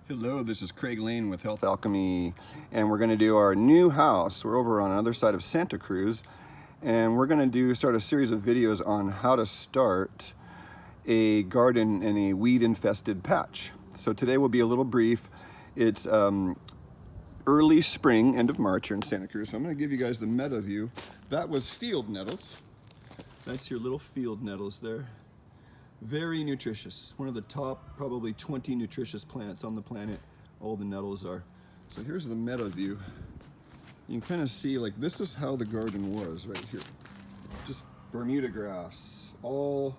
Hello, this is Craig Lane with Health Alchemy, and we're going to do our new house. We're over on the other side of Santa Cruz, and we're going to start a series of videos on how to start a garden in a weed-infested patch. So today will be a little brief. It's early spring, end of March here in Santa Cruz. So I'm going to give you guys the MetaView. That was field nettles. That's your little field nettles there. Very nutritious. One of the top probably 20 nutritious plants on the planet. All the nettles are. So here's the MetaView. You can kind of see, like, this is how the garden was right here. Just Bermuda grass. All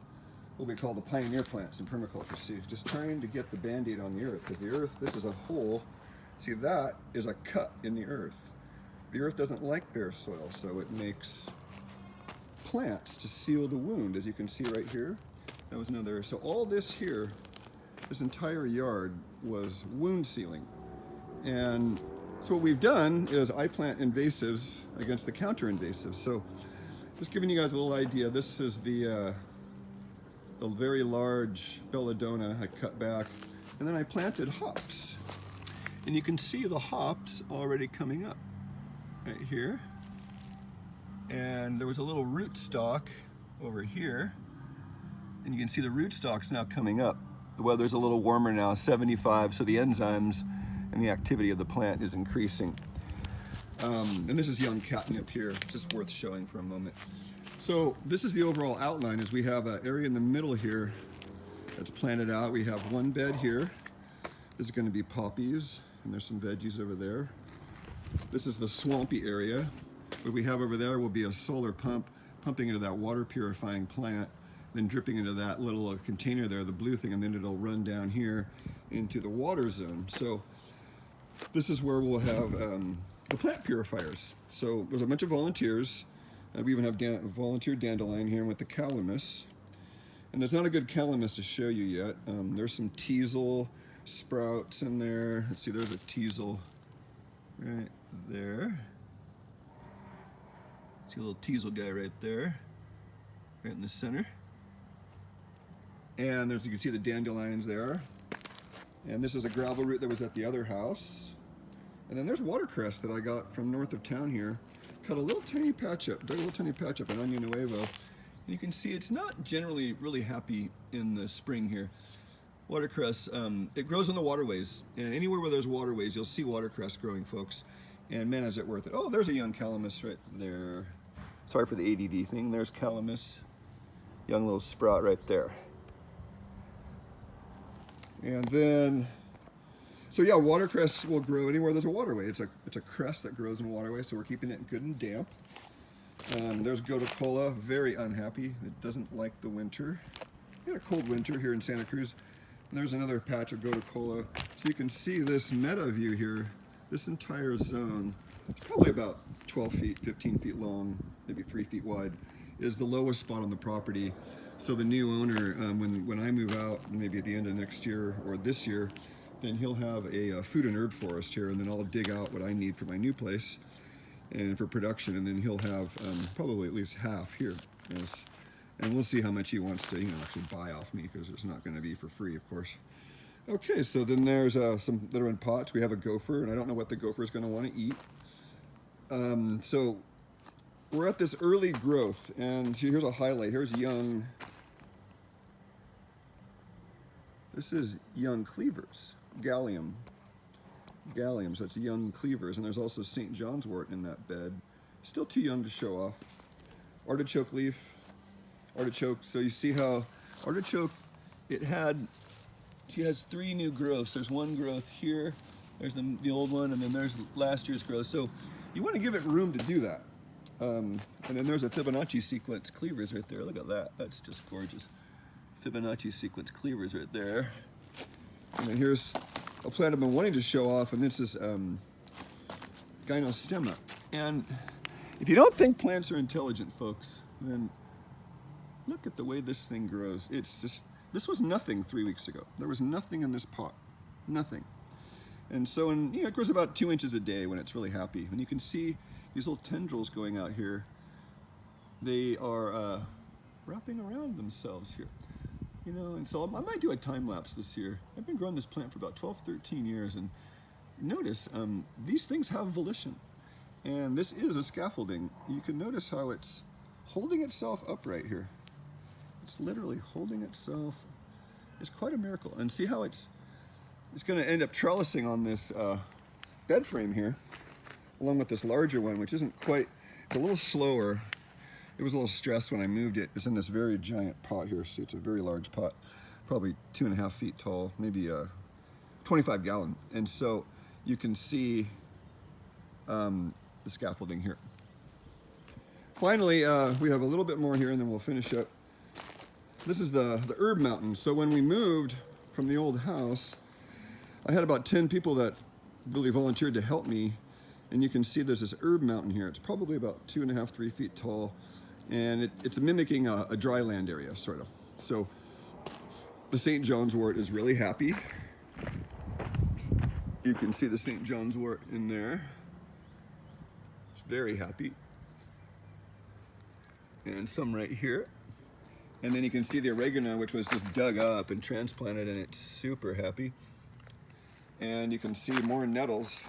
what we call the pioneer plants in permaculture. See, just trying to get the band-aid on the earth. Because the earth, this is a hole. See, that is a cut in the earth. The earth doesn't like bare soil, so it makes plants to seal the wound, as you can see right here. That was another. So all this here, this entire yard was wound sealing. And so what we've done is I plant invasives against the counter-invasives. So just giving you guys a little idea, this is the very large belladonna I cut back. And then I planted hops. And you can see the hops already coming up right here. And there was a little root stock over here. And you can see the rootstocks now coming up. The weather's a little warmer now, 75, so the enzymes and the activity of the plant is increasing. And this is young catnip here, just worth showing for a moment. So this is the overall outline, is we have an area in the middle here that's planted out. We have one bed here. This is going to be poppies, and there's some veggies over there. This is the swampy area. What we have over there will be a solar pump pumping into that water purifying plant, then dripping into that little container there, the blue thing, and then it'll run down here into the water zone. So this is where we'll have the plant purifiers. So there's a bunch of volunteers. We even have volunteer dandelion here with the calamus. And there's not a good calamus to show you yet. There's some teasel sprouts in there. Let's see, there's a teasel right there. See a little teasel guy right there, right in the center. And there's, you can see the dandelions there. And this is a gravel root that was at the other house. And then there's watercress that I got from north of town here. Cut a little tiny patch up, dug a little tiny patch up on Año Nuevo. And you can see it's not generally really happy in the spring here. Watercress, it grows in the waterways. And anywhere where there's waterways, you'll see watercress growing, folks. And man, is it worth it. Oh, there's a young calamus right there. Sorry for the ADD thing. There's calamus. Young little sprout right there. And then, so yeah, watercress will grow anywhere there's a waterway. It's a cress that grows in waterway, so we're keeping it good and damp. There's gotocola, very unhappy. It doesn't like the winter. We had a cold winter here in Santa Cruz. And there's another patch of gotocola. So you can see this MetaView here, this entire zone, it's probably about 12 feet, 15 feet long, maybe 3 feet wide, is the lowest spot on the property. So the new owner, when I move out, maybe at the end of next year or this year, then he'll have a food and herb forest here, and then I'll dig out what I need for my new place and for production, and then he'll have probably at least half here. Yes. And we'll see how much he wants to, actually buy off me, because it's not going to be for free, of course. Okay, so then there's some that are in pots. We have a gopher, and I don't know what the gopher is going to want to eat. So we're at this early growth, and here's a highlight. Here's young. This is young cleavers, gallium, so it's young cleavers, and there's also St. John's wort in that bed. Still too young to show off. Artichoke leaf, artichoke. So you see how artichoke, she has 3 new growths. There's one growth here, there's the old one, and then there's last year's growth. So you want to give it room to do that. And then there's a Fibonacci sequence cleavers right there. Look at that, that's just gorgeous. Fibonacci sequence cleavers right there. And then here's a plant I've been wanting to show off, and this is gynostemma. And if you don't think plants are intelligent, folks, then look at the way this thing grows. It's just, this was nothing 3 weeks ago. There was nothing in this pot, nothing. And so, it grows about 2 inches a day when it's really happy. And you can see these little tendrils going out here. They are wrapping around themselves here. You know, and so I might do a time lapse this year. I've been growing this plant for about 12, 13 years, and notice these things have volition. And this is a scaffolding. You can notice how it's holding itself upright here. It's literally holding itself. It's quite a miracle. And see how it's going to end up trellising on this bed frame here, along with this larger one, which isn't quite, it's a little slower. It was a little stressed when I moved it. It's in this very giant pot here. See, it's a very large pot, probably 2.5 feet tall, maybe 25 gallon. And so you can see the scaffolding here. Finally, we have a little bit more here and then we'll finish up. This is the herb mountain. So when we moved from the old house, I had about 10 people that really volunteered to help me. And you can see there's this herb mountain here. It's probably about 2.5, 3 feet tall. And it's mimicking a dry land area, sort of. So the St. John's wort is really happy. You can see the St. John's wort in there. It's very happy. And some right here. And then you can see the oregano, which was just dug up and transplanted, and it's super happy. And you can see more nettles.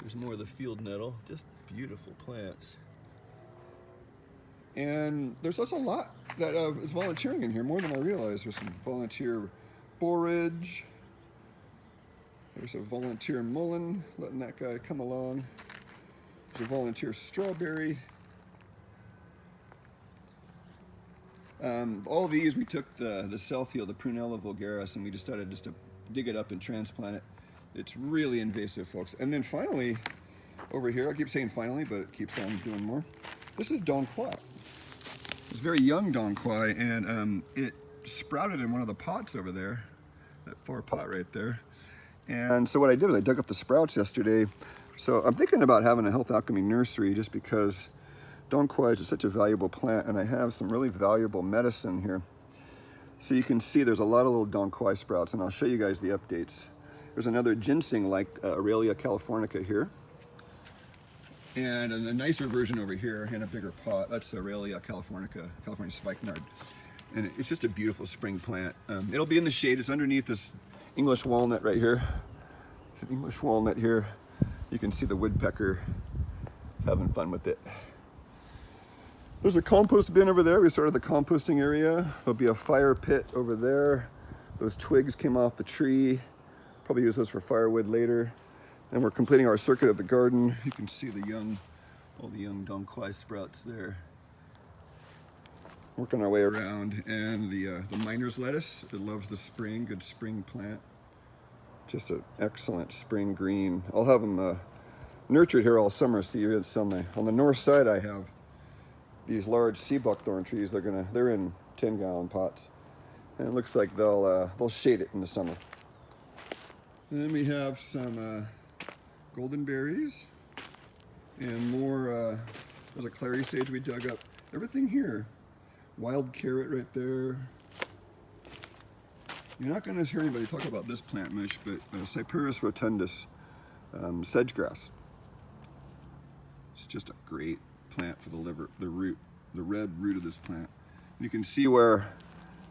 There's more of the field nettle, just beautiful plants. And there's also a lot that is volunteering in here, more than I realized. There's some volunteer borage. There's a volunteer mullein, letting that guy come along. There's a volunteer strawberry. All these, we took the Selfield, the Prunella vulgaris, and we decided just to dig it up and transplant it. It's really invasive, folks. And then finally, over here, I keep saying finally, but it keeps on doing more. This is Donquois. It's very young Donquois, and it sprouted in one of the pots over there, that far pot right there. And so what I did was I dug up the sprouts yesterday. So I'm thinking about having a Health Alchemy nursery just because Donquois is such a valuable plant, and I have some really valuable medicine here. So you can see there's a lot of little Donquois sprouts, and I'll show you guys the updates. There's another ginseng like Aurelia californica here. And a nicer version over here in a bigger pot. That's Aurelia californica, California spikenard. And it's just a beautiful spring plant. It'll be in the shade. It's underneath this English walnut right here. It's an English walnut here. You can see the woodpecker having fun with it. There's a compost bin over there. We started the composting area. There'll be a fire pit over there. Those twigs came off the tree. Probably use those for firewood later. And we're completing our circuit of the garden. You can see all the young Donquois sprouts there. Working our way around. And the miner's lettuce, it loves the spring, good spring plant. Just an excellent spring green. I'll have them nurtured here all summer, so you can on the north side I have these large sea buckthorn trees. They're in 10-gallon pots, and it looks like they'll shade it in the summer. And then we have some golden berries and more. There's a clary sage we dug up. Everything here, wild carrot right there. You're not going to hear anybody talk about this plant much, but Cyperus rotundus, sedge grass. It's just a great plant for the liver, the red root of this plant. And you can see where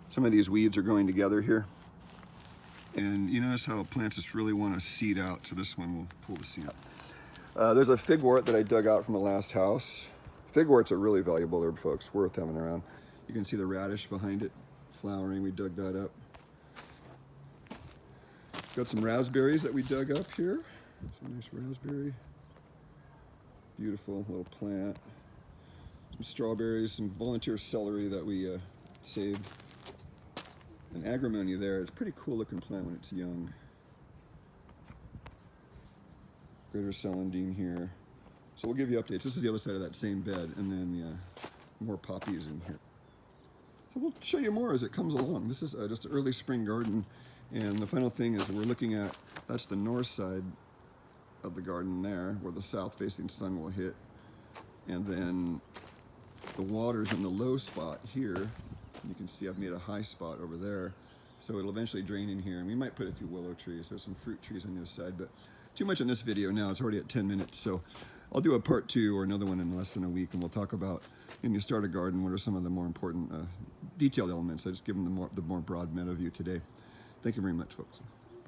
some of these weeds are going together here. And you notice how plants just really want to seed out, so this one will pull the seed out. There's a figwort that I dug out from the last house. Figwort's a really valuable herb, folks, worth having around. You can see the radish behind it, flowering. We dug that up. Got some raspberries that we dug up here. Some nice raspberry. Beautiful little plant. Some strawberries, some volunteer celery that we saved. An agrimony there. It's a pretty cool looking plant when it's young. Greater celandine here. So we'll give you updates. This is the other side of that same bed, and then more poppies in here. So we'll show you more as it comes along. This is just an early spring garden, and the final thing is we're looking at, that's the north side of the garden there, where the south-facing sun will hit, and then the water's in the low spot here. You can see I've made a high spot over there, so it'll eventually drain in here, and we might put a few willow trees. There's some fruit trees on the other side, but too much in this video now. It's already at 10 minutes, so I'll do a part 2 or another one in less than a week, and we'll talk about when you start a garden, what are some of the more important detailed elements. I just give them the more broad meta view today. Thank you very much, folks.